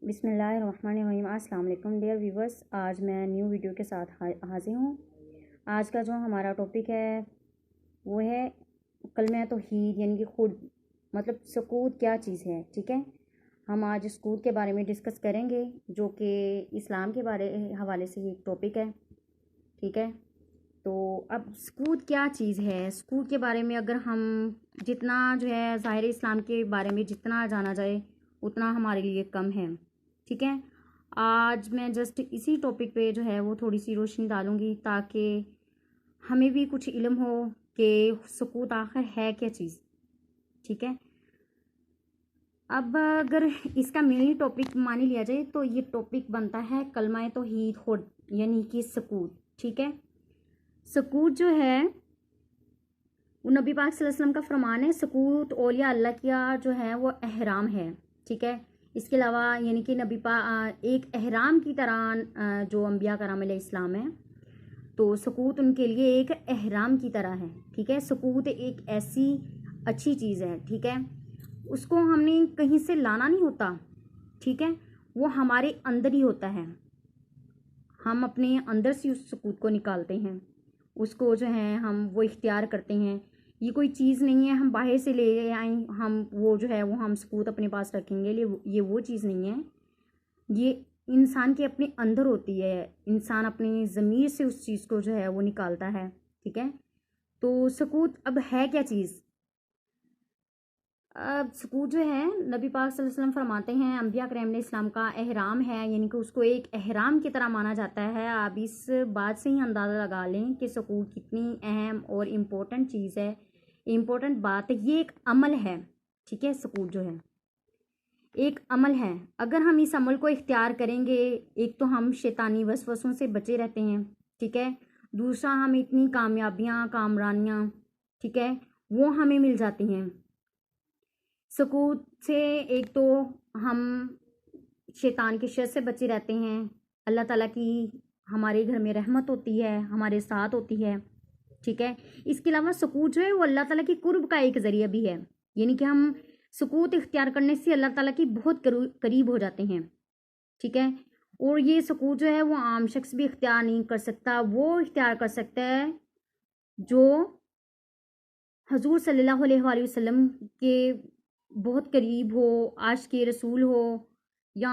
بسم اللہ الرحمن الرحیم۔ السلام علیکم ڈیئر ویورس، آج میں نیو ویڈیو کے ساتھ حاضر ہوں۔ آج کا جو ہمارا ٹاپک ہے وہ ہے کلمہ توحید، یعنی کہ خود مطلب سکوت کیا چیز ہے۔ ٹھیک ہے، ہم آج سکوت کے بارے میں ڈسکس کریں گے، جو کہ اسلام کے حوالے سے یہ ٹاپک ہے۔ ٹھیک ہے، تو اب سکوت کیا چیز ہے، سکوت کے بارے میں اگر ہم جتنا جو ہے ظاہر اسلام کے بارے میں جتنا جانا جائے اتنا ہمارے لیے کم ہے۔ ٹھیک ہے، آج میں جسٹ اسی ٹاپک پہ جو ہے وہ تھوڑی سی روشنی ڈالوں گی تاکہ ہمیں بھی کچھ علم ہو کہ سکوت آخر ہے کیا چیز۔ ٹھیک ہے، اب اگر اس کا مین ٹاپک مان لیا جائے تو یہ ٹاپک بنتا ہے کلمہ توحید خود، یعنی کہ سکوت۔ ٹھیک ہے، سکوت جو ہے وہ نبی پاک صلی اللہ علیہ وسلم کا فرمان ہے، سکوت اولیاء اللہ کیا جو ہے وہ احرام ہے۔ ٹھیک ہے، اس کے علاوہ یعنی کہ نبی پاک ایک احرام کی طرح جو انبیاء کرام علیہ السلام ہے، تو سکوت ان کے لیے ایک احرام کی طرح ہے۔ ٹھیک ہے، سکوت ایک ایسی اچھی چیز ہے۔ ٹھیک ہے، اس کو ہم نے کہیں سے لانا نہیں ہوتا۔ ٹھیک ہے، وہ ہمارے اندر ہی ہوتا ہے، ہم اپنے اندر سے اس سکوت کو نکالتے ہیں، اس کو جو ہے ہم وہ اختیار کرتے ہیں۔ یہ کوئی چیز نہیں ہے ہم باہر سے لے آئیں، ہم وہ جو ہے وہ ہم سکوت اپنے پاس رکھیں گے، یہ وہ چیز نہیں ہے، یہ انسان کے اپنے اندر ہوتی ہے۔ انسان اپنی ضمیر سے اس چیز کو جو ہے وہ نکالتا ہے۔ ٹھیک ہے، تو سکوت اب ہے کیا چیز؟ اب سکوت جو ہے نبی پاک صلی اللہ علیہ وسلم فرماتے ہیں انبیاء کرام علیہ السلام کا احرام ہے، یعنی کہ اس کو ایک احرام کی طرح مانا جاتا ہے۔ آپ اس بات سے ہی اندازہ لگا لیں کہ سکوت کتنی اہم اور امپورٹنٹ چیز ہے، امپورٹنٹ بات ہے۔ یہ ایک عمل ہے۔ ٹھیک ہے، سکوت جو ہے ایک عمل ہے۔ اگر ہم اس عمل کو اختیار کریں گے، ایک تو ہم شیطانی وسوسوں سے بچے رہتے ہیں۔ ٹھیک ہے، دوسرا ہم اتنی کامیابیاں کامرانیاں ٹھیک ہے وہ ہمیں مل جاتی ہیں سکوت سے۔ ایک تو ہم شیطان کے شر سے بچے رہتے ہیں، اللہ تعالیٰ کی ہمارے گھر میں رحمت ہوتی ہے، ہمارے ساتھ ہوتی ہے۔ ٹھیک ہے، اس کے علاوہ سکوت جو ہے وہ اللہ تعالیٰ کی قرب کا ایک ذریعہ بھی ہے، یعنی کہ ہم سکوت اختیار کرنے سے اللہ تعالیٰ کی بہت قریب ہو جاتے ہیں۔ ٹھیک ہے، اور یہ سکوت جو ہے وہ عام شخص بھی اختیار نہیں کر سکتا، وہ اختیار کر سکتا ہے جو حضور صلی اللہ علیہ وآلہ وسلم کے بہت قریب ہو، عاشق رسول ہو، یا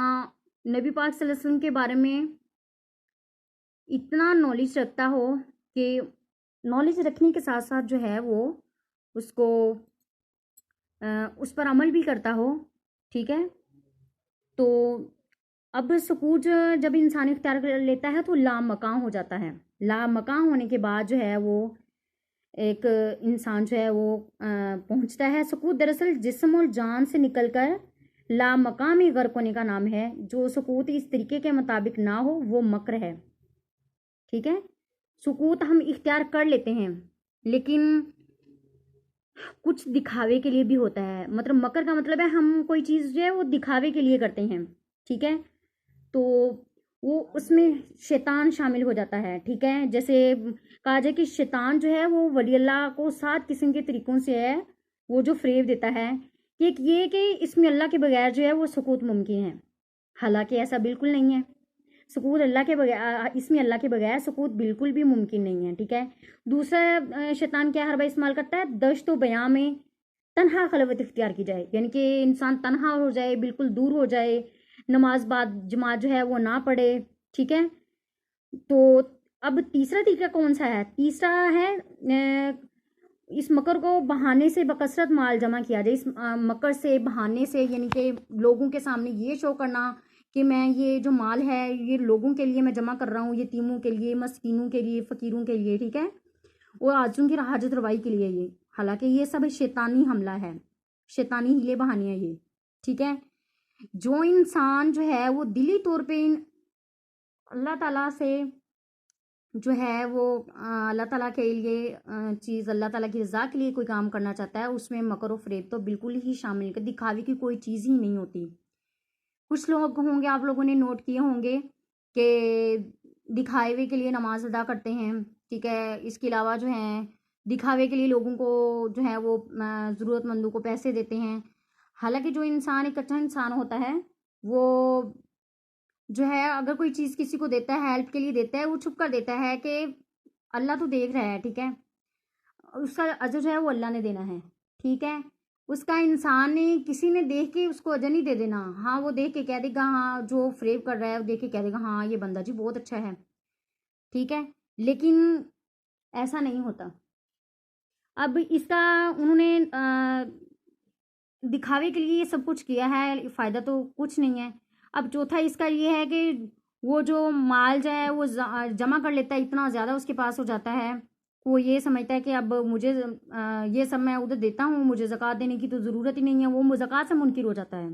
نبی پاک صلی اللہ علیہ وسلم کے بارے میں اتنا نالج رکھتا ہو کہ نالج رکھنے کے ساتھ ساتھ جو ہے وہ اس کو اس پر عمل بھی کرتا ہو۔ ٹھیک ہے، تو اب سکوت جب انسان اختیار کر لیتا ہے تو لامکاں ہو جاتا ہے۔ لامکاں ہونے کے بعد جو ہے وہ ایک انسان جو ہے وہ پہنچتا ہے۔ سکوت دراصل جسم اور جان سے نکل کر لامکاں میں غرق ہونے کا نام ہے۔ جو سکوت اس طریقے کے مطابق نہ ہو وہ مکر ہے۔ ٹھیک ہے، سکوت ہم اختیار کر لیتے ہیں لیکن کچھ دکھاوے کے لیے بھی ہوتا ہے، مطلب مکر کا مطلب ہے ہم کوئی چیز جو ہے وہ دکھاوے کے لیے کرتے ہیں۔ ٹھیک ہے، تو وہ اس میں شیطان شامل ہو جاتا ہے۔ ٹھیک ہے، جیسے کہا جائے کہ شیطان جو ہے وہ ولی اللہ کو 7 قسم کے طریقوں سے ہے وہ جو فریب دیتا ہے، کہ ایک یہ کہ اس میں اللہ کے بغیر جو ہے وہ سکوت ممکن ہے، حالانکہ ایسا بالکل نہیں ہے۔ سکوت اللہ کے بغیر، اس میں اللہ کے بغیر سکوت بالکل بھی ممکن نہیں ہے۔ ٹھیک ہے، دوسرا شیطان کیا حربہ استعمال کرتا ہے؟ دشت و بیاں میں تنہا خلوت اختیار کی جائے، یعنی کہ انسان تنہا ہو جائے، بالکل دور ہو جائے، نماز بعد جماعت جو ہے وہ نہ پڑھے۔ ٹھیک ہے، تو اب تیسرا طریقہ کون سا ہے؟ تیسرا ہے اس مکر کو بہانے سے بکثرت مال جمع کیا جائے۔ اس مکر سے بہانے سے یعنی کہ لوگوں کے سامنے یہ شو کرنا کہ میں یہ جو مال ہے یہ لوگوں کے لیے میں جمع کر رہا ہوں، یتیموں کے لیے، مسکینوں کے لیے، فقیروں کے لیے، ٹھیک ہے، اور عاجزوں کی حاجت روائی کے لیے، یہ حالانکہ یہ سب شیطانی حملہ ہے، شیطانی ہیلے بہانے ہیں یہ۔ ٹھیک ہے، جو انسان جو ہے وہ دلی طور پہ اللہ تعالیٰ سے جو ہے وہ اللہ تعالیٰ کے لیے چیز، اللہ تعالیٰ کی رضا کے لیے کوئی کام کرنا چاہتا ہے، اس میں مکر و فریب تو بالکل ہی شامل ہے، دکھاوے کی کوئی چیز ہی نہیں ہوتی۔ کچھ لوگ ہوں گے، آپ لوگوں نے نوٹ کیے ہوں گے کہ دکھاوے کے لیے نماز ادا کرتے ہیں۔ ٹھیک ہے، اس کے علاوہ جو ہیں دکھاوے کے لیے لوگوں کو جو ہے وہ ضرورت مندوں کو پیسے دیتے ہیں، حالانکہ جو انسان ایک اچھا انسان ہوتا ہے وہ جو ہے اگر کوئی چیز کسی کو دیتا ہے، ہیلپ کے لیے دیتا ہے، وہ چھپ کر دیتا ہے کہ اللہ تو دیکھ رہا ہے، ٹھیک ہے، اس کا اجر جو ہے وہ اللہ نے دینا ہے، ٹھیک ہے، اس کا انسان نے کسی نے دیکھ کے اس کو اجر نہیں دے دینا، ہاں وہ دیکھ کے کہہ دے گا، ہاں جو فریب کر رہا ہے وہ دیکھ کے کہہ دے گا ہاں یہ بندہ جی بہت اچھا ہے، ٹھیک ہے، لیکن ایسا نہیں ہوتا۔ اب اس کا انہوں نے دکھاوے کے لیے یہ سب کچھ کیا ہے، فائدہ تو کچھ نہیں ہے۔ اب چوتھا اس کا یہ ہے کہ وہ جو مال جو ہے وہ جمع کر لیتا ہے، اتنا زیادہ اس کے پاس ہو جاتا ہے، وہ یہ سمجھتا ہے کہ اب مجھے یہ سب میں ادھر دیتا ہوں، مجھے زکوٰۃ دینے کی تو ضرورت ہی نہیں ہے، وہ زکوٰۃ سے منکر ہو جاتا ہے۔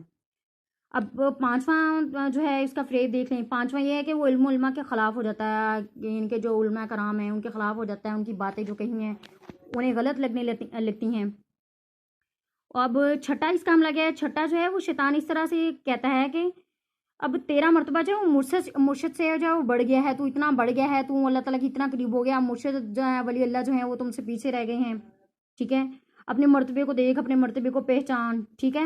اب پانچواں جو ہے اس کا فریب دیکھ لیں، پانچواں یہ ہے کہ وہ علم و علماء کے خلاف ہو جاتا ہے، ان کے جو علماء کرام ہیں ان کے خلاف ہو جاتا ہے، ان کی باتیں جو کہی ہیں انہیں غلط لگنے لگتی ہیں۔ اب چھٹا اس کا عملہ کیا ہے؟ چھٹا جو ہے وہ شیطان اس طرح سے کہتا ہے کہ اب تیرا مرتبہ جو ہے وہ مرشد سے جو ہے وہ بڑھ گیا ہے، تو اتنا بڑھ گیا ہے، تو اللہ تعالیٰ کی اتنا قریب ہو گیا، مرشد جو ہے ولی اللہ جو ہے وہ تم سے پیچھے رہ گئے ہیں، ٹھیک ہے، اپنے مرتبے کو دیکھ، اپنے مرتبے کو پہچان، ٹھیک ہے۔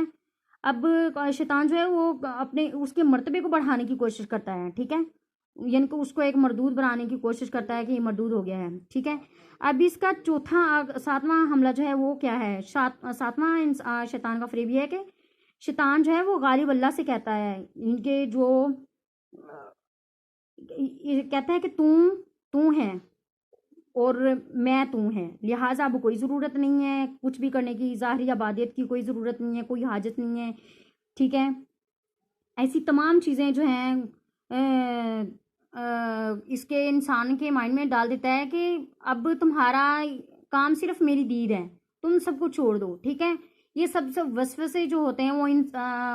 اب شیطان جو ہے وہ اپنے اس کے مرتبے کو بڑھانے کی کوشش کرتا ہے، ٹھیک ہے، یعنی کہ اس کو ایک مردود بنانے کی کوشش کرتا ہے کہ یہ مردود ہو گیا ہے، ٹھیک ہے۔ اب اس کا ساتواں حملہ جو ہے وہ کیا ہے؟ ساتواں شیطان کا فریب یہ ہے کہ شیطان جو ہے وہ غالب اللہ سے کہتا ہے، ان کے جو کہتا ہے کہ تو ہے اور میں تو ہے، لہٰذا اب کوئی ضرورت نہیں ہے کچھ بھی کرنے کی، ظاہری عبادت کی کوئی ضرورت نہیں ہے، کوئی حاجت نہیں ہے، ٹھیک ہے۔ ایسی تمام چیزیں جو ہیں اس کے انسان کے مائنڈ میں ڈال دیتا ہے کہ اب تمہارا کام صرف میری دید ہے، تم سب کو چھوڑ دو، ٹھیک ہے۔ یہ سب وسوسے جو ہوتے ہیں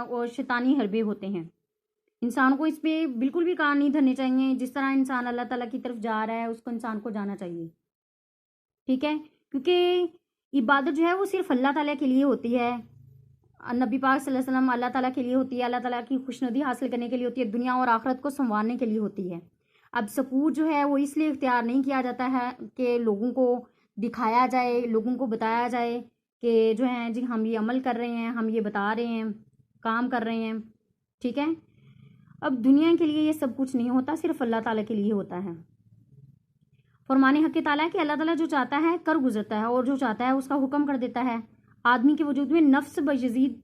وہ شیطانی حربے ہوتے ہیں، انسان کو اس پہ بالکل بھی کان نہیں دھرنے چاہیے، جس طرح انسان اللہ تعالیٰ کی طرف جا رہا ہے اس کو انسان کو جانا چاہیے، ٹھیک ہے، کیونکہ عبادت جو ہے وہ صرف اللہ تعالیٰ کے لیے ہوتی ہے، نبی پاک صلی اللہ علیہ وسلم اللہ تعالیٰ کے لیے ہوتی ہے، اللہ تعالیٰ کی خوشنودی حاصل کرنے کے لیے ہوتی ہے، دنیا اور آخرت کو سنوارنے کے لیے ہوتی ہے۔ اب سکوت جو ہے وہ اس لیے اختیار نہیں کیا جاتا ہے کہ لوگوں کو دکھایا جائے، لوگوں کو بتایا جائے کہ جو ہیں جی ہم یہ عمل کر رہے ہیں، ہم یہ بتا رہے ہیں، کام کر رہے ہیں، ٹھیک ہے۔ اب دنیا کے لیے یہ سب کچھ نہیں ہوتا، صرف اللہ تعالیٰ کے لیے ہوتا ہے۔ فرمان حق تعالیٰ کہ اللہ تعالیٰ جو چاہتا ہے کر گزرتا ہے، اور جو چاہتا ہے اس کا حکم کر دیتا ہے۔ آدمی کے وجود میں نفس بجزید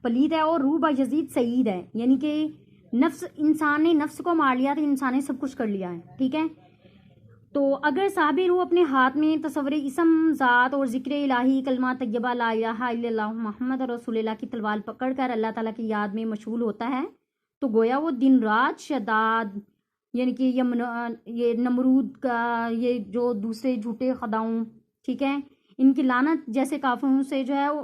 پلید ہے اور روح بجزید سعید ہے، یعنی کہ انسان نے نفس کو مار لیا تو انسان نے سب کچھ کر لیا ہے، ٹھیک ہے۔ تو اگر صاحب روح اپنے ہاتھ میں تصور اسم ذات اور ذکر الہی کلمہ طیبہ لا الہ الا اللہ محمد رسول اللہ کی تلوار پکڑ کر اللہ تعالیٰ کی یاد میں مشغول ہوتا ہے، تو گویا وہ دن رات شداد، یعنی کہ یہ نمرود کا یہ جو دوسرے جھوٹے خداؤں، ٹھیک ہے، ان کی لعنت جیسے کافروں سے جو ہے وہ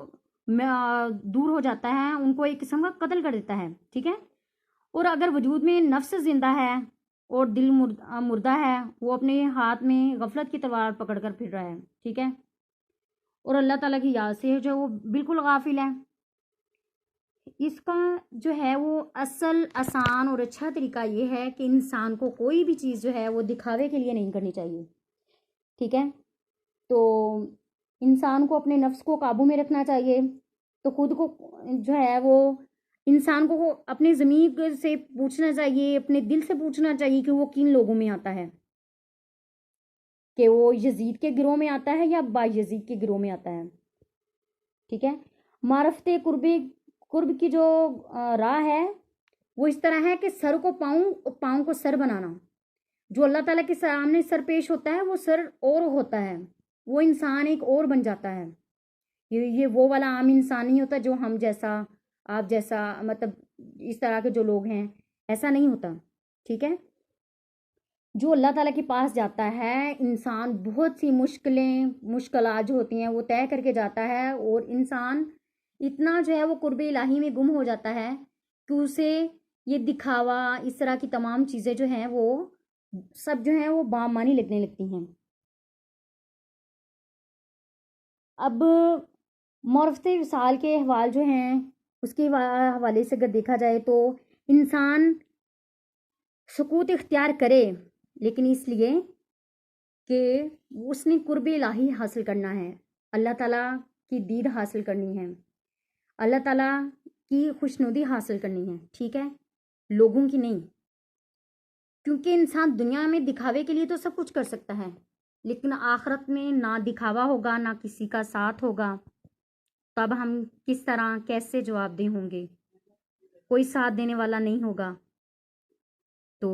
دور ہو جاتا ہے، ان کو ایک قسم کا قتل کر دیتا ہے، ٹھیک ہے۔ اور اگر وجود میں نفس زندہ ہے اور دل مردہ ہے، وہ اپنے ہاتھ میں غفلت کی تلوار پکڑ کر پھر رہا ہے، ٹھیک ہے، اور اللہ تعالیٰ کی یاد سے جو وہ بالکل غافل ہے۔ اس کا جو ہے وہ اصل آسان اور اچھا طریقہ یہ ہے کہ انسان کو کوئی بھی چیز جو ہے وہ دکھاوے کے لیے نہیں کرنی چاہیے، ٹھیک ہے۔ تو انسان کو اپنے نفس کو قابو میں رکھنا چاہیے، تو خود کو جو ہے وہ انسان کو اپنے ضمیر سے پوچھنا چاہیے، اپنے دل سے پوچھنا چاہیے کہ وہ کن لوگوں میں آتا ہے، کہ وہ یزید کے گروہ میں آتا ہے یا با یزید کے گروہ میں آتا ہے، ٹھیک ہے۔ معرفت قرب کی جو راہ ہے وہ اس طرح ہے کہ سر کو پاؤں کو سر بنانا، جو اللہ تعالیٰ کے سامنے سر پیش ہوتا ہے وہ سر اور ہوتا ہے، وہ انسان ایک اور بن جاتا ہے، یہ وہ والا عام انسان نہیں ہوتا جو ہم جیسا آپ جیسا، مطلب اس طرح کے جو لوگ ہیں، ایسا نہیں ہوتا، ٹھیک ہے۔ جو اللہ تعالیٰ کے پاس جاتا ہے انسان بہت سی مشکلات جو ہوتی ہیں وہ طے کر کے جاتا ہے، اور انسان اتنا جو ہے وہ قرب الہی میں گم ہو جاتا ہے کہ اسے یہ دکھاوا اس طرح کی تمام چیزیں جو ہیں وہ سب جو ہیں وہ بامانی لگنے لگتی ہیں۔ اب معرفت وصال کے احوال جو ہیں اس کے حوالے سے اگر دیکھا جائے تو انسان سکوت اختیار کرے، لیکن اس لیے کہ اس نے قرب الہی حاصل کرنا ہے، اللہ تعالیٰ کی دید حاصل کرنی ہے، اللہ تعالیٰ کی خوشنودی حاصل کرنی ہے، ٹھیک ہے، لوگوں کی نہیں، کیونکہ انسان دنیا میں دکھاوے کے لیے تو سب کچھ کر سکتا ہے، لیکن آخرت میں نہ دکھاوا ہوگا نہ کسی کا ساتھ ہوگا، تب ہم کس طرح کیسے جواب دہ ہوں گے، کوئی ساتھ دینے والا نہیں ہوگا۔ تو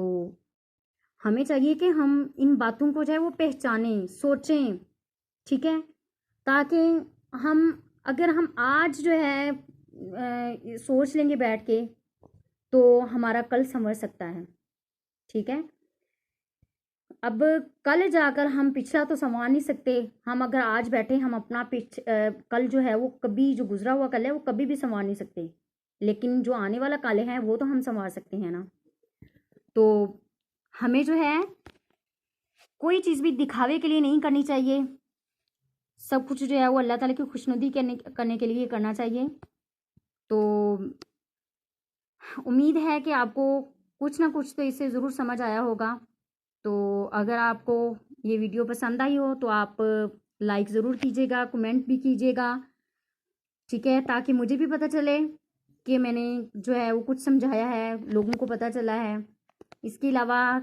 ہمیں چاہیے کہ ہم ان باتوں کو جو ہے وہ پہچانیں، سوچیں، ٹھیک ہے، تاکہ اگر ہم آج جو ہے سوچ لیں گے بیٹھ کے تو ہمارا کل سنور سکتا ہے، ٹھیک ہے۔ اب کل جا کر ہم پچھلا تو سنوار نہیں سکتے، ہم اگر آج بیٹھے ہم اپنا کل جو ہے وہ کبھی، جو گزرا ہوا کل ہے وہ کبھی بھی سنوار نہیں سکتے، لیکن جو آنے والا کل ہے وہ تو ہم سنوار سکتے ہیں نا۔ تو ہمیں جو ہے کوئی چیز بھی دکھاوے کے لیے نہیں کرنی چاہیے، سب کچھ جو ہے وہ اللہ تعالیٰ کی خوشنودی کرنے کے لیے کرنا چاہیے۔ تو امید ہے کہ آپ کو کچھ نہ کچھ تو اس سے ضرور سمجھ آیا ہوگا۔ تو اگر آپ کو یہ ویڈیو پسند آئی ہو تو آپ لائک ضرور کیجیے گا، کمنٹ بھی کیجیے گا، ٹھیک ہے، تاکہ مجھے بھی پتہ چلے کہ میں نے جو ہے وہ کچھ سمجھایا ہے، لوگوں کو پتہ چلا ہے۔ اس کے علاوہ